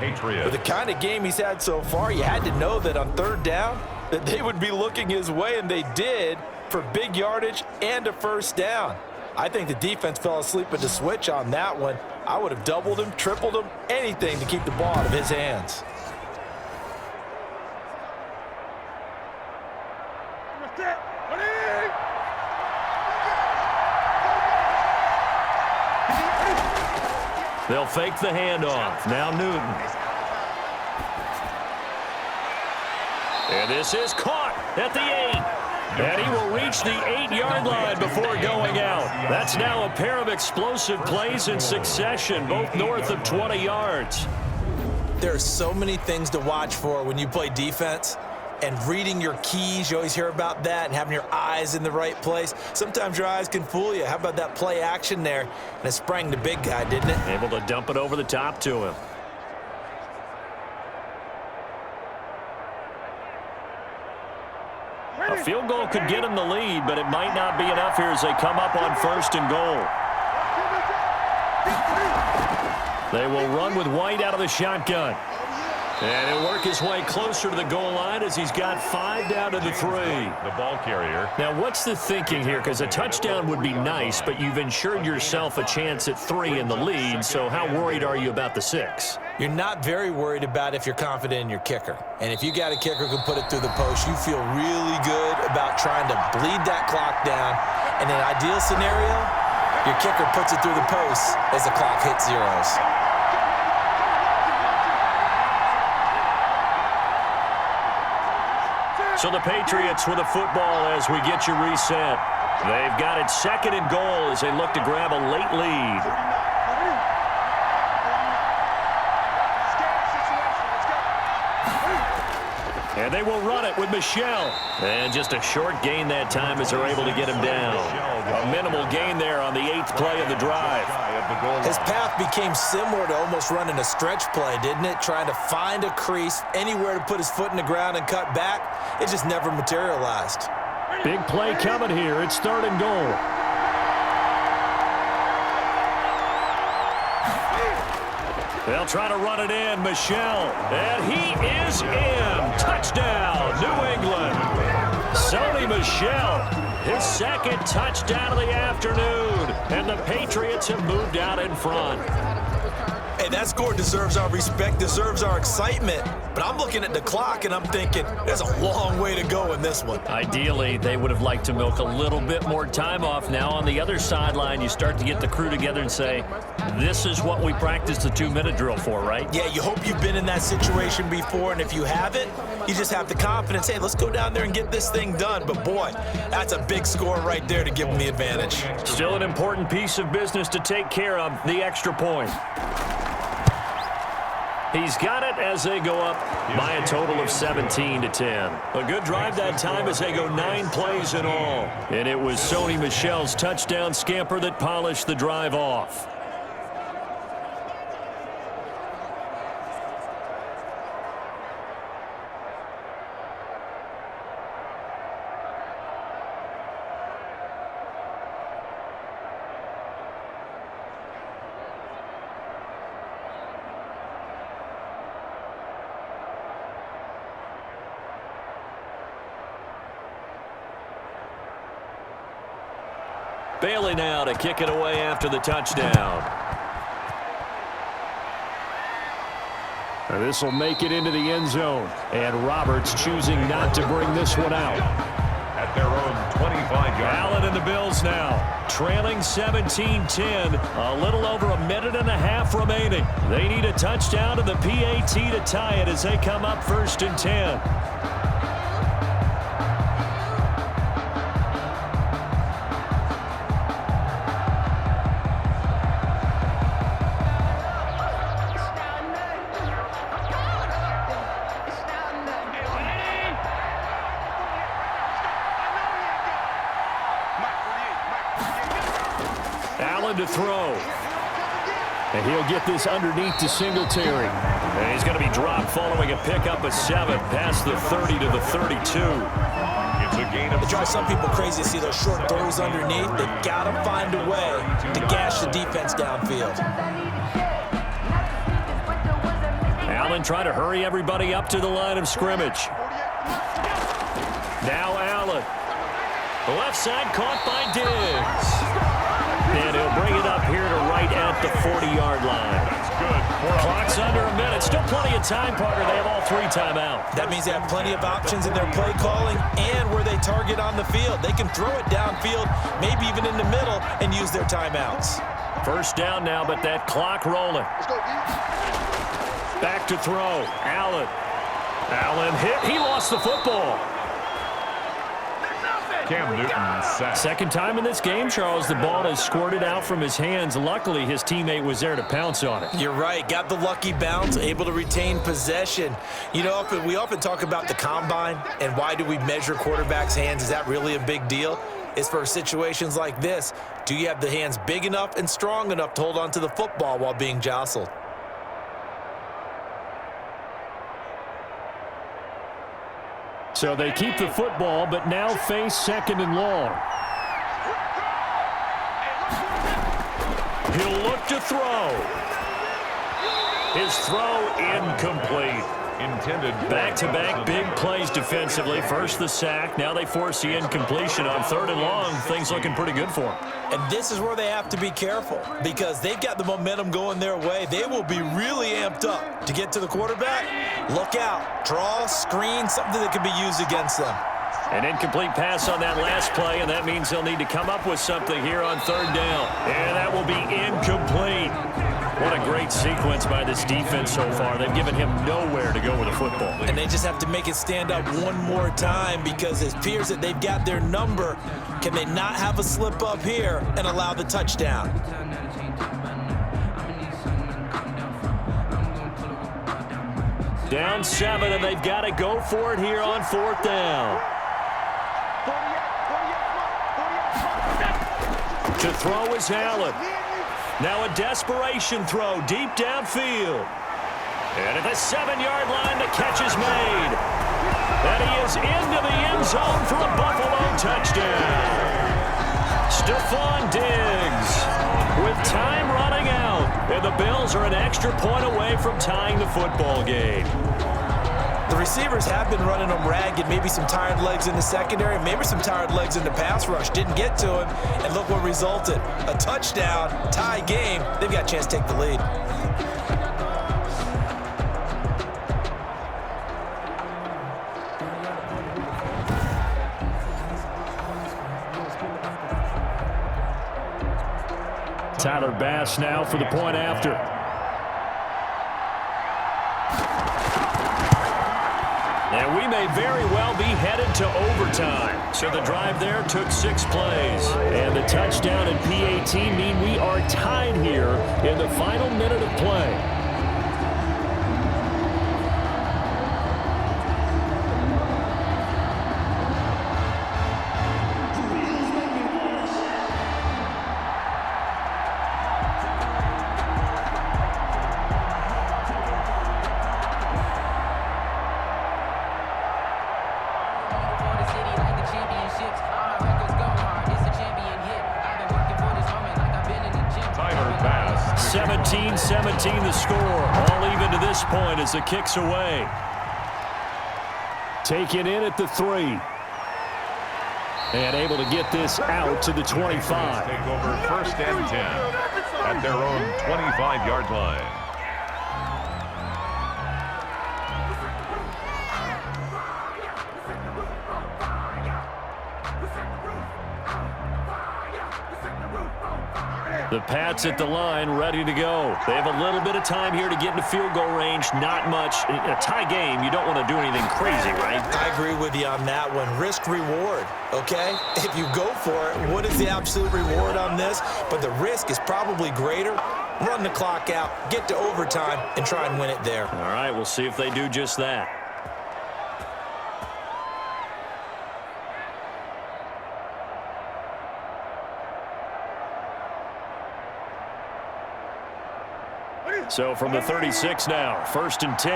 With the kind of game he's had so far, you had to know that on 3rd down that they would be looking his way, and they did for big yardage and a 1st down. I think the defense fell asleep at the switch on that one. I would have doubled him, tripled him, anything to keep the ball out of his hands. They'll fake the handoff. Now Newton. And this is caught at the 8. And he will reach the 8-yard line before going out. That's now a pair of explosive plays in succession, both north of 20 yards. There are so many things to watch for when you play defense. And reading your keys, you always hear about that, and having your eyes in the right place. Sometimes your eyes can fool you. How about that play action there? And it sprang the big guy, didn't it? Able to dump it over the top to him. A field goal could get him the lead, but it might not be enough here as they come up on 1st and goal. They will run with White out of the shotgun. And he'll work his way closer to the goal line as he's got 5 down to the 3. The ball carrier. Now, what's the thinking here? Because a touchdown would be nice, but you've ensured yourself a chance at 3 in the lead, so how worried are you about the 6? You're not very worried about if you're confident in your kicker. And if you got a kicker who can put it through the post, you feel really good about trying to bleed that clock down. In an ideal scenario, your kicker puts it through the post as the clock hits zeros. So the Patriots with a football as we get you reset. They've got it 2nd and goal as they look to grab a late lead. And they will run it with Michel. And just a short gain that time as they're able to get him down. A minimal gain there on the 8th play of the drive. His path became similar to almost running a stretch play, didn't it? Trying to find a crease, anywhere to put his foot in the ground and cut back. It just never materialized. Big play coming here. It's 3rd and goal. They'll try to run it in. Michel. And he is in. Touchdown, New England. Sony Michel, his 2nd touchdown of the afternoon. And the Patriots have moved out in front. Hey, that score deserves our respect, deserves our excitement. But I'm looking at the clock, and I'm thinking, there's a long way to go in this one. Ideally, they would have liked to milk a little bit more time off. Now, on the other sideline, you start to get the crew together and say, this is what we practiced the 2-minute drill for, right? Yeah, you hope you've been in that situation before, and if you haven't, you just have the confidence, hey, let's go down there and get this thing done. But, boy, that's a big score right there to give them the advantage. Still an important piece of business to take care of, the extra point. He's got it as they go up by a total of 17-10. A good drive that time as they go 9 plays in all. And it was Sony Michel's touchdown scamper that polished the drive off. Bailey now to kick it away after the touchdown. This will make it into the end zone. And Roberts choosing not to bring this one out. At their own 25-yard. Allen and the Bills now, trailing 17-10. A little over a minute and a half remaining. They need a touchdown to the PAT to tie it as they come up 1st and 10. To throw. And he'll get this underneath to Singletary. And he's going to be dropped following a pickup of 7 past the 30 to the 32. It's a gain of. It drives some people crazy to see those short throws underneath. They got to find a way to gash the defense downfield. Allen trying to hurry everybody up to the line of scrimmage. Now Allen. The left side caught by Diggs. And he'll bring it up here to right at the 40-yard line. That's good. Clock's under a minute. Still plenty of time, Parker. They have all 3 timeouts. That means they have plenty of options in their play calling and where they target on the field. They can throw it downfield, maybe even in the middle, and use their timeouts. First down now, but that clock rolling. Back to throw. Allen. Allen hit. He lost the football. Cam Newton sacked. Second time in this game, Charles, the ball has squirted out from his hands. Luckily, his teammate was there to pounce on it. You're right. Got the lucky bounce, able to retain possession. You know, we often talk about the combine and why do we measure quarterbacks' hands. Is that really a big deal? It's for situations like this. Do you have the hands big enough and strong enough to hold on to the football while being jostled? So they keep the football, but now face second and long. He'll look to throw. His throw incomplete. Intended Back-to-back big plays defensively. First the sack. Now they force the incompletion on third and long. Things looking pretty good for them. And this is where they have to be careful because they've got the momentum going their way. They will be really amped up to get to the quarterback. Look out. Draw, screen, something that can be used against them. An incomplete pass on that last play, and that means they'll need to come up with something here on third down. And that will be incomplete. What a great sequence by this defense so far. They've given him nowhere to go with the football. And they just have to make it stand up one more time because it appears that they've got their number. Can they not have a slip up here and allow the touchdown? Down 7, and they've got to go for it here on fourth down. To throw is Allen. Now a desperation throw deep downfield. And at the 7-yard line, the catch is made. And he is into the end zone for a Buffalo touchdown. Stephon Diggs with time running out. And the Bills are an extra point away from tying the football game. The receivers have been running them ragged. Maybe some tired legs in the secondary, maybe some tired legs in the pass rush. Didn't get to him, and look what resulted. A touchdown, tie game. They've got a chance to take the lead. Tyler Bass now for the point after. And we may very well be headed to overtime. So the drive there took 6 plays. And the touchdown and PAT mean we are tied here in the final minute of play. The score, all even to this point as the kick's away. Taken in at the 3. And able to get this out to the 25. Take over first and 10 at their own 25-yard line. The Pats at the line, ready to go. They have a little bit of time here to get into field goal range. Not much. In a tie game, you don't want to do anything crazy, right? I agree with you on that one. Risk reward, okay? If you go for it, what is the absolute reward on this? But the risk is probably greater. Run the clock out, get to overtime, and try and win it there. All right, we'll see if they do just that. So from the 36 now, first and 10.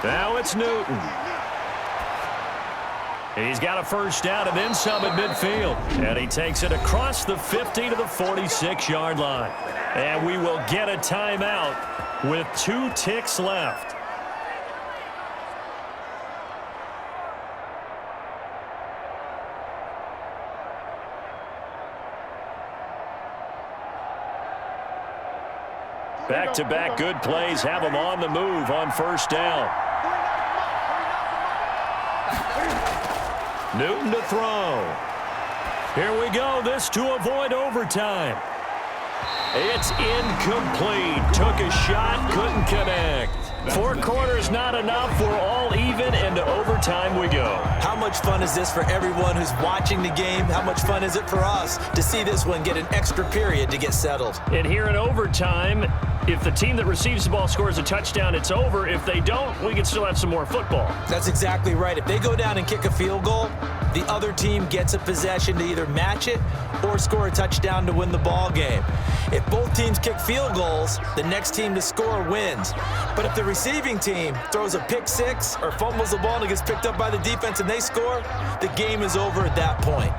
Now it's Newton. He's got a first down and then some at midfield. And he takes it across the 50 to the 46-yard line. And we will get a timeout with 2 ticks left. Back-to-back good plays have them on the move on first down. Newton to throw. Here we go. This to avoid overtime. It's incomplete. Took a shot, couldn't connect. 4 quarters not enough. We're all even, and to overtime we go. How much fun is this for everyone who's watching the game? How much fun is it for us to see this one get an extra period to get settled? And here in overtime, if the team that receives the ball scores a touchdown, it's over. If they don't, we can still have some more football. That's exactly right. If they go down and kick a field goal, the other team gets a possession to either match it or score a touchdown to win the ball game. If both teams kick field goals, the next team to score wins. But if the receiving team throws a pick six or fumbles the ball and it gets picked up by the defense and they score, the game is over at that point.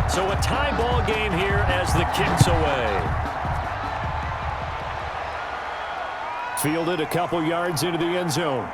So a tie ball game here as the kick's away. Fielded a couple yards into the end zone.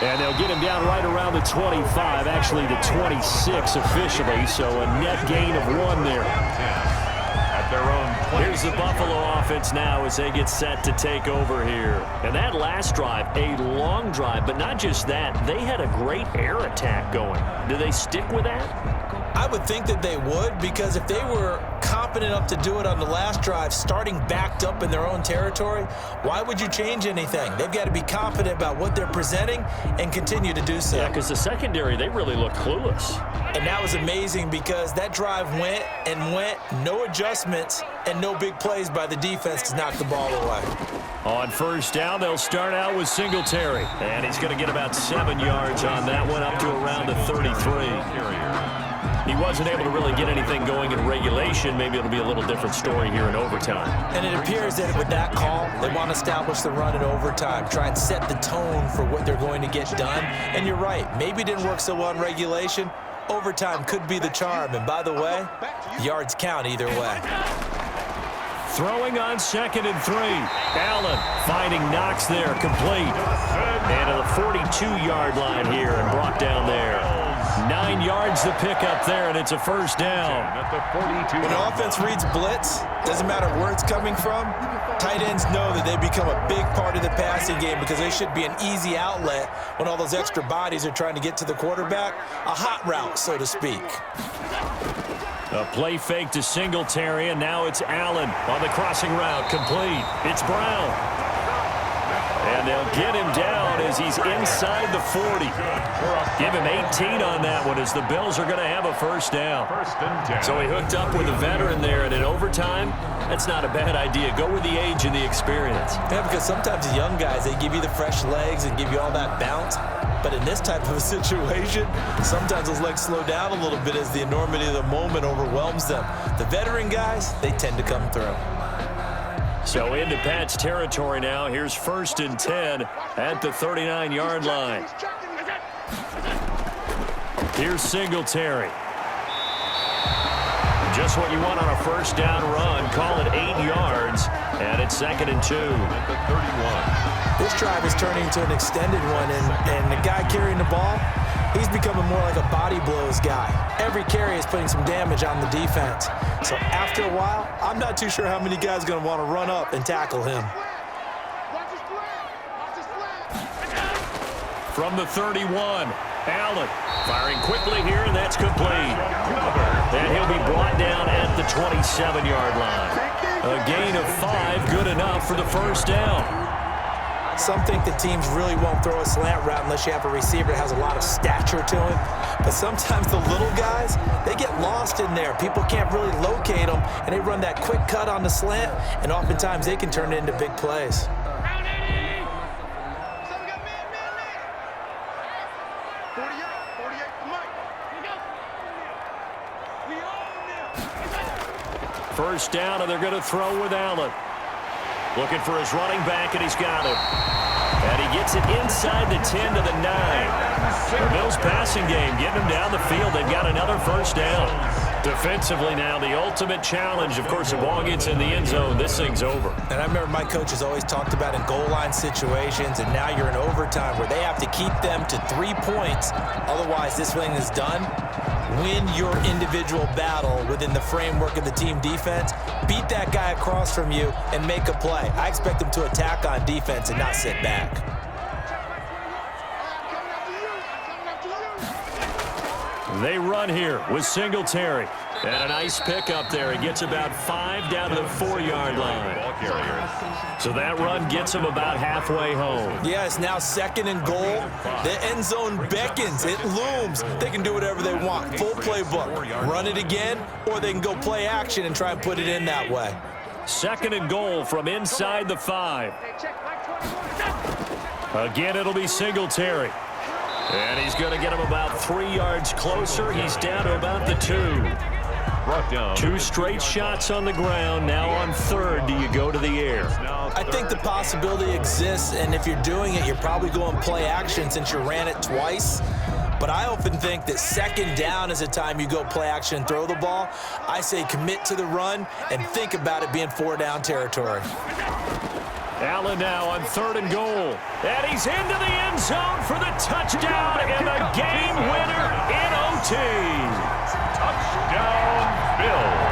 And they'll get him down right around the 25, actually the 26 officially, so a net gain of 1 there. At their own 20. Here's the Buffalo offense now as they get set to take over here. And that last drive, a long drive, but not just that, they had a great air attack going. Do they stick with that? I would think that they would, because if they were competent enough to do it on the last drive, starting backed up in their own territory, why would you change anything? They've got to be confident about what they're presenting and continue to do so. Yeah, because the secondary, they really look clueless. And that was amazing because that drive went and went, no adjustments, and no big plays by the defense to knock the ball away. On first down, they'll start out with Singletary. And he's going to get about 7 yards on that one, up to around the 33. He wasn't able to really get anything going in regulation. Maybe it'll be a little different story here in overtime. And it appears that with that call, they want to establish the run in overtime, try and set the tone for what they're going to get done. And you're right, maybe it didn't work so well in regulation. Overtime could be the charm. And by the way, yards count either way. Throwing on 2nd and 3. Allen finding Knox there, complete. And to the 42-yard line here and brought down there. 9 yards to pick up there, and it's a first down. When an offense reads blitz, doesn't matter where it's coming from, tight ends know that they become a big part of the passing game because they should be an easy outlet when all those extra bodies are trying to get to the quarterback. A hot route, so to speak. A play fake to Singletary, and now it's Allen on the crossing route, complete. It's Brown. And they'll get him down as he's inside the 40. Give him 18 on that one as the Bills are going to have a first down. So he hooked up with a veteran there, and in overtime, that's not a bad idea. Go with the age and the experience. Yeah, because sometimes the young guys, they give you the fresh legs and give you all that bounce. But in this type of a situation, sometimes those legs slow down a little bit as the enormity of the moment overwhelms them. The veteran guys, they tend to come through. So into Pat's territory now. Here's 1st and 10 at the 39-yard line. Here's Singletary. Just what you want on a first down run. Call it 8 yards, and it's 2nd and 2. This drive is turning into an extended one, and the guy carrying the ball, he's becoming more like a body blows guy. Every carry is putting some damage on the defense. So after a while, I'm not too sure how many guys are going to want to run up and tackle him. From the 31, Allen firing quickly here, and that's complete. And he'll be brought down at the 27-yard line. A gain of 5, good enough for the first down. Some think the teams really won't throw a slant route unless you have a receiver that has a lot of stature to him. But sometimes the little guys, they get lost in there. People can't really locate them, and they run that quick cut on the slant, and oftentimes they can turn it into big plays. First down, and they're going to throw with Allen. Looking for his running back, and he's got him. And he gets it inside the 10 to the 9. The Bills passing game, getting him down the field. They've got another first down. Defensively now, the ultimate challenge. Of course, the ball gets in the end zone. This thing's over. And I remember my coaches always talked about in goal line situations, and now you're in overtime where they have to keep them to 3 points. Otherwise, this thing is done. win your individual battle within the framework of the team defense, beat that guy across from you, and make a play. I expect him to attack on defense and not sit back. They run here with Singletary. And a nice pickup there. He gets about 5 down to the 4-yard line. So that run gets him about halfway home. Yeah, it's now 2nd and goal. The end zone beckons. It looms. They can do whatever they want. Full playbook. Run it again, or they can go play action and try and put it in that way. 2nd and goal from inside the 5. Again, it'll be Singletary. And he's going to get him about 3 yards closer. He's down to about the 2. 2 straight shots on the ground. Now on 3rd, do you go to the air? I think the possibility exists, and if you're doing it, you're probably going play action since you ran it twice. But I often think that 2nd down is a time you go play action and throw the ball. I say commit to the run and think about it being 4-down territory. Allen now on 3rd and goal. And he's into the end zone for the touchdown and the game winner in OT. Touchdown, Bills.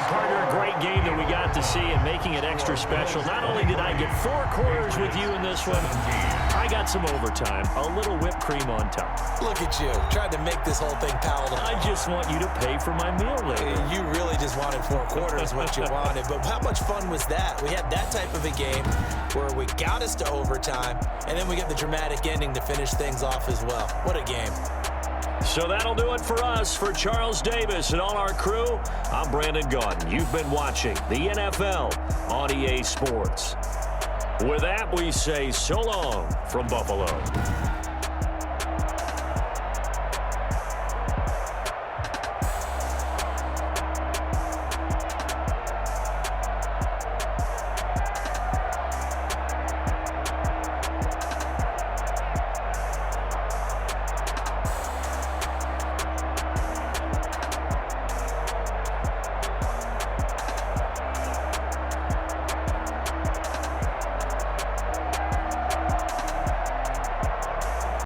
Partner, a great game that we got to see and making it extra special. Not only did I get 4 quarters with you in this one, I got some overtime, a little whipped cream on top. Look at you, trying to make this whole thing palatable. I just want you to pay for my meal later. You really just wanted 4 quarters, what you wanted. But how much fun was that? We had that type of a game where we got us to overtime, and then we get the dramatic ending to finish things off as well. What a game. So that'll do it for us. For Charles Davis and all our crew, I'm Brandon Gaudin. You've been watching the NFL on EA Sports. With that, we say so long from Buffalo.